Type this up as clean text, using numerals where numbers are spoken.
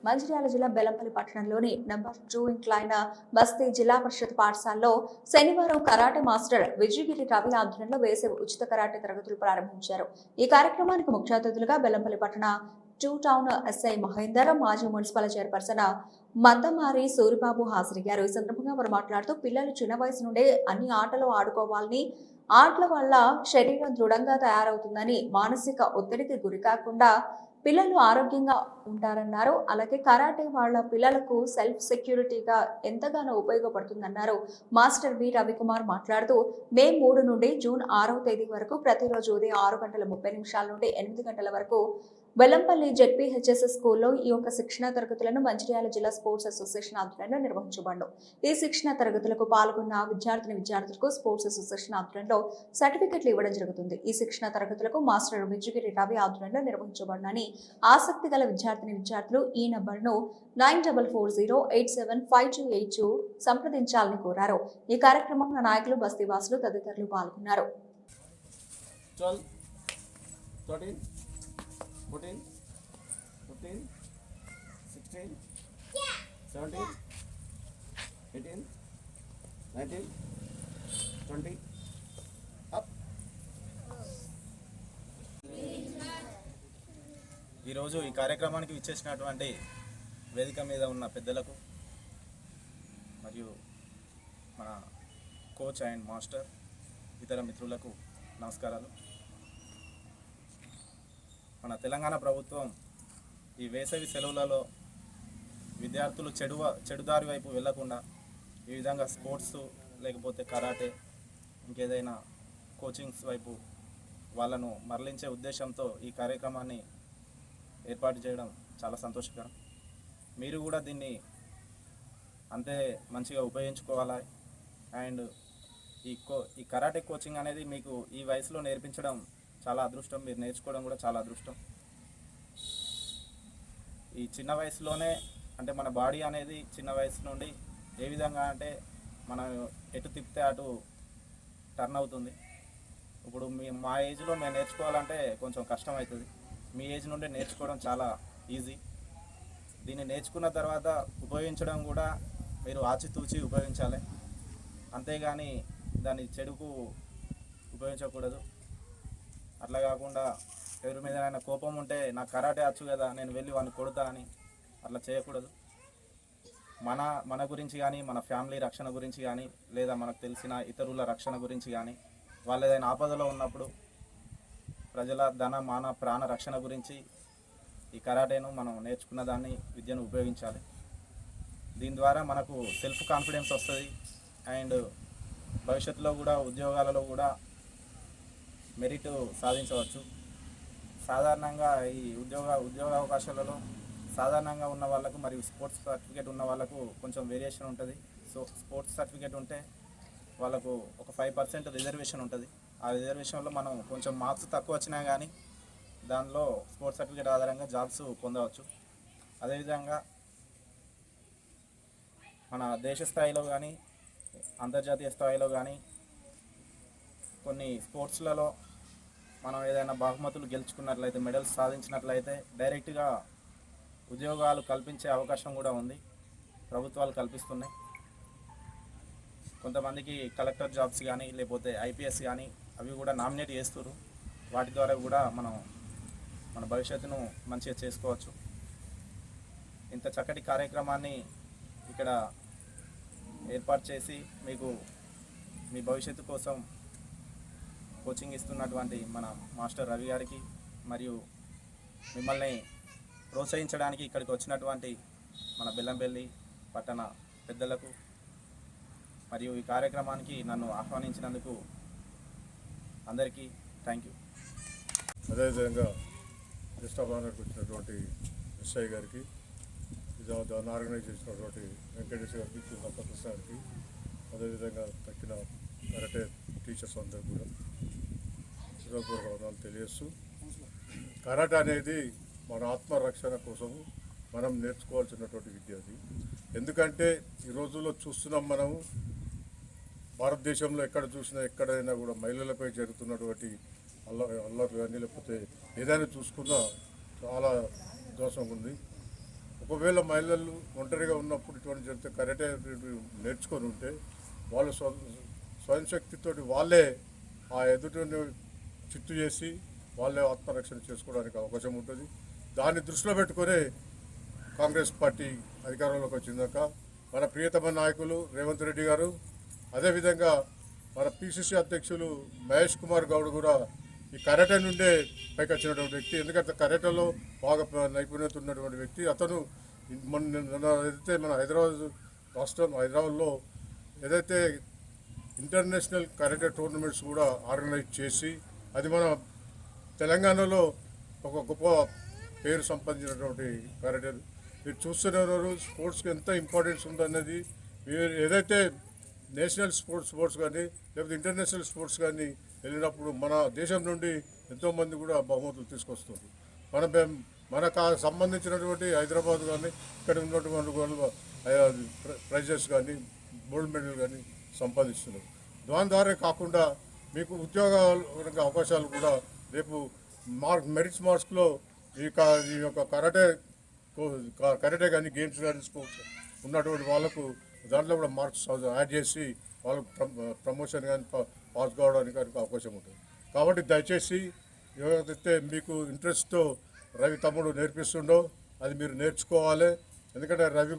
మంచిర్యాల జిల్లా బెల్లంపల్లి పట్టణంలోని number 2 incline బస్తీ జిల్లా పరిషత్ పాఠశాలలో శనివారం కరాటే మాస్టర్ విజయగిరి రవి ఆధ్వర్యంలో వేసవి ఉచిత కరాటే తరగతులు ప్రారంభించారు. ఈ కార్యక్రమానికి ముఖ్య అతిథులుగా బెల్లంపల్లి పట్టణ 2 టౌన్ ఎస్ఐ మహేందర్, మాజీ మున్సిపల్ చైర్పర్సన్ మద్దమారి సూరిబాబు హాజరయ్యారు. ఈ సందర్భంగా వారు మాట్లాడుతూ పిల్లలు చిన్న వయసు నుండే అన్ని ఆటలు ఆడుకోవాలని, ఆటల వల్ల శరీరం దృఢంగా తయారవుతుందని, మానసిక ఒత్తిడికి గురికాకుండా పిల్లలు ఆరోగ్యంగా ఉంటారన్నారు. అలాగే కరాటే వాళ్ళ పిల్లలకు సెల్ఫ్ సెక్యూరిటీగా ఎంతగానో ఉపయోగపడుతుందన్నారు. మాస్టర్ వి రవికుమార్ మాట్లాడుతూ మే 3 నుండి జూన్ 6వ తేదీ వరకు ప్రతిరోజు ఉదయం 6:30 నుండి 8 గంటల వరకు బెల్లంపల్లి జెడ్పీహెచ్ఎస్ స్కూల్లో ఈ యొక్క శిక్షణ తరగతులను మంచిర్యాల జిల్లా స్పోర్ట్స్ అసోసియేషన్ ఆధ్వర్యంలో నిర్వహించబడ్డారు. ఈ శిక్షణ తరగతులకు పాల్గొన్న విద్యార్థులకు స్పోర్ట్స్ అసోసియేషన్ ఆధ్వర్యంలో సర్టిఫికెట్లు ఇవ్వడం జరుగుతుంది. ఈ శిక్షణ తరగతులకు మాస్టర్ విజయగిరి రవి ఆధ్వర్యంలో నిర్వహించబడనని ఆసక్తి గల విద్యార్థులు ఈ నంబర్ను 9440875282 సంప్రదించాలని కోరారు. ఈ కార్యక్రమంలో నాయకులు, బస్తీవాసులు తదితరులు పాల్గొన్నారు. 14, 15, 16, 17, 18, 19, 20, up. ఈరోజు ఈ కార్యక్రమానికి విచ్చేసినటువంటి వేదిక మీద ఉన్న పెద్దలకు మరియు మన కోచ్ అండ్ మాస్టర్ ఇతర మిత్రులకు నమస్కారాలు. మన తెలంగాణ ప్రభుత్వం ఈ వేసవి సెలవులలో విద్యార్థులు చెడుదారి వైపు వెళ్లకుండా ఈ విధంగా స్పోర్ట్స్ లేకపోతే కరాటే ఇంకేదైనా కోచింగ్స్ వైపు వాళ్ళను మరలించే ఉద్దేశంతో ఈ కార్యక్రమాన్ని ఏర్పాటు చేయడం చాలా సంతోషకరం. మీరు కూడా దీన్ని అంతే మంచిగా ఉపయోగించుకోవాలి. అండ్ ఈ కరాటే కోచింగ్ అనేది మీకు ఈ వయసులో నేర్పించడం చాలా అదృష్టం. మీరు నేర్చుకోవడం కూడా చాలా అదృష్టం. ఈ చిన్న వయసులోనే అంటే మన బాడీ అనేది చిన్న వయసు నుండి ఏ విధంగా అంటే మనం ఎటు తిప్పితే అటు టర్న్ అవుతుంది. ఇప్పుడు మా ఏజ్లో మేము నేర్చుకోవాలంటే కొంచెం కష్టం అవుతుంది. మీ ఏజ్ నుండి నేర్చుకోవడం చాలా ఈజీ. దీన్ని నేర్చుకున్న తర్వాత ఉపయోగించడం కూడా మీరు ఆచితూచి ఉపయోగించాలి. అంతేగాని దాన్ని చెడుకు ఉపయోగించకూడదు. అట్లా కాకుండా ఎవరి మీద అయినా కోపం ఉంటే నాకు కరాటే వచ్చు కదా నేను వెళ్ళి వాడిని కొడతా అని అట్లా చేయకూడదు. మన గురించి కానీ, మన ఫ్యామిలీ రక్షణ గురించి కానీ, లేదా మనకు తెలిసిన ఇతరుల రక్షణ గురించి కానీ, వాళ్ళు ఏదైనా ఆపదలో ఉన్నప్పుడు ప్రజల ధన, మాన, ప్రాణ రక్షణ గురించి ఈ కరాటేను మనం నేర్చుకున్న దాన్ని, విద్యను ఉపయోగించాలి. దీని ద్వారా మనకు సెల్ఫ్ కాన్ఫిడెన్స్ వస్తుంది. అండ్ భవిష్యత్తులో కూడా ఉద్యోగాలలో కూడా మెరిట్ సాధించవచ్చు. సాధారణంగా ఈ ఉద్యోగ అవకాశాలలో సాధారణంగా ఉన్న వాళ్ళకు మరియు స్పోర్ట్స్ సర్టిఫికేట్ ఉన్న వాళ్ళకు కొంచెం వేరియేషన్ ఉంటుంది. సో స్పోర్ట్స్ సర్టిఫికేట్ ఉంటే వాళ్ళకు ఒక 5% రిజర్వేషన్ ఉంటుంది. ఆ రిజర్వేషన్లో మనం కొంచెం మార్క్స్ తక్కువ వచ్చినా కానీ దానిలో స్పోర్ట్స్ సర్టిఫికేట్ ఆధారంగా జాబ్స్ పొందవచ్చు. అదేవిధంగా మన దేశ స్థాయిలో కానీ అంతర్జాతీయ స్థాయిలో కానీ కొన్ని స్పోర్ట్స్లలో మనం ఏదైనా బహుమతులు గెలుచుకున్నట్లయితే, మెడల్స్ సాధించినట్లయితే డైరెక్ట్గా ఉద్యోగాలు కల్పించే అవకాశం కూడా ఉంది. ప్రభుత్వాలు కల్పిస్తున్నాయి. కొంతమందికి కలెక్టర్ జాబ్స్ కానీ లేకపోతే ఐపీఎస్ కానీ అవి కూడా నామినేట్ చేస్తారు. వాటి ద్వారా కూడా మన భవిష్యత్తును మంచిగా చేసుకోవచ్చు. ఇంత చక్కటి కార్యక్రమాన్ని ఇక్కడ ఏర్పాటు చేసి మీకు మీ భవిష్యత్తు కోసం కోచింగ్ ఇస్తున్నటువంటి మన మాస్టర్ రవి గారికి మరియు మిమ్మల్ని ప్రోత్సహించడానికి ఇక్కడికి వచ్చినటువంటి మన బెల్లంపల్లి పట్టణ పెద్దలకు మరియు ఈ కార్యక్రమానికి నన్ను ఆహ్వానించినందుకు అందరికీ థ్యాంక్ యూ. అదేవిధంగా గెస్ట్ ఆఫ్ ఆనర్కి వచ్చినటువంటి ఎస్ఐ గారికి, దాన్ని ఆర్గనైజ్ చేసినటువంటి వెంకటేశ్వర గారికి, కృష్ణ గారికి, అదేవిధంగా తక్కిన కరాటే టీచర్స్ అందరికీ కూడా హృదయపూర్వక వందనాలు తెలియజేస్తూ, కరాటే అనేది మన ఆత్మరక్షణ కోసం మనం నేర్చుకోవాల్సినటువంటి విద్య అది. ఎందుకంటే ఈ రోజుల్లో చూస్తున్నాం మనము భారతదేశంలో ఎక్కడ చూసినా ఎక్కడైనా కూడా మహిళలపై జరుగుతున్నటువంటి అల్లరి కానీ లేకపోతే ఏదైనా చూసుకున్నా చాలా దోషం ఉంది. ఒకవేళ మహిళలు ఒంటరిగా ఉన్నప్పుడు ఇటువంటి చెప్తే కరాటే నేర్చుకొని ఉంటే వాళ్ళు స్వయం శక్తితోటి వాళ్ళే ఆ ఎదుటిని చిత్తు చేసి వాళ్ళే ఆత్మరక్షణ చేసుకోవడానికి అవకాశం ఉంటుంది. దాన్ని దృష్టిలో పెట్టుకొని కాంగ్రెస్ పార్టీ అధికారంలోకి వచ్చిందాక మన ప్రియతమ నాయకులు రేవంత్ రెడ్డి గారు, అదేవిధంగా మన పిసిసి అధ్యక్షులు మహేష్ కుమార్ గౌడ్ కూడా ఈ కరాటే నుండే పైకి వచ్చినటువంటి వ్యక్తి. ఎందుకంటే కరాటేలో బాగా నైపుణ్యత ఉన్నటువంటి వ్యక్తి. అతను ఏదైతే మన హైదరాబాద్లో ఏదైతే ఇంటర్నేషనల్ కరాటే టోర్నమెంట్స్ కూడా ఆర్గనైజ్ చేసి అది మన తెలంగాణలో ఒక గొప్ప పేరు సంపాదించినటువంటి కరాటే. మీరు చూస్తున్నారు స్పోర్ట్స్కి ఎంత ఇంపార్టెన్స్ ఉందన్నది. మీరు ఏదైతే నేషనల్ స్పోర్ట్స్ కానీ లేకపోతే ఇంటర్నేషనల్ స్పోర్ట్స్ కానీ వెళ్ళినప్పుడు మన దేశం నుండి ఎంతోమంది కూడా బహుమతులు తీసుకొస్తుంది. మనకు సంబంధించినటువంటి హైదరాబాద్ కానీ ఇక్కడ ఉన్నటువంటి వాళ్ళు ప్రైజెస్ కానీ గోల్డ్ మెడల్ కానీ సంపాదిస్తున్నారు. దాని ద్వారా కాకుండా మీకు ఉద్యోగాల అవకాశాలు కూడా రేపు మెరిట్స్ మార్క్స్లో ఈ యొక్క కరాటే కానీ గేమ్స్ కానీ స్పోర్ట్స్ ఉన్నటువంటి వాళ్ళకు దాంట్లో కూడా మార్క్స్ యాడ్ చేసి వాళ్ళకు ప్రమోషన్ కానీ పాస్ కావడానికి అవకాశం ఉంటుంది. కాబట్టి దయచేసి ఏదైతే మీకు ఇంట్రెస్ట్తో రవి తమ్ముడు నేర్పిస్తుండో అది మీరు నేర్చుకోవాలి. ఎందుకంటే రవి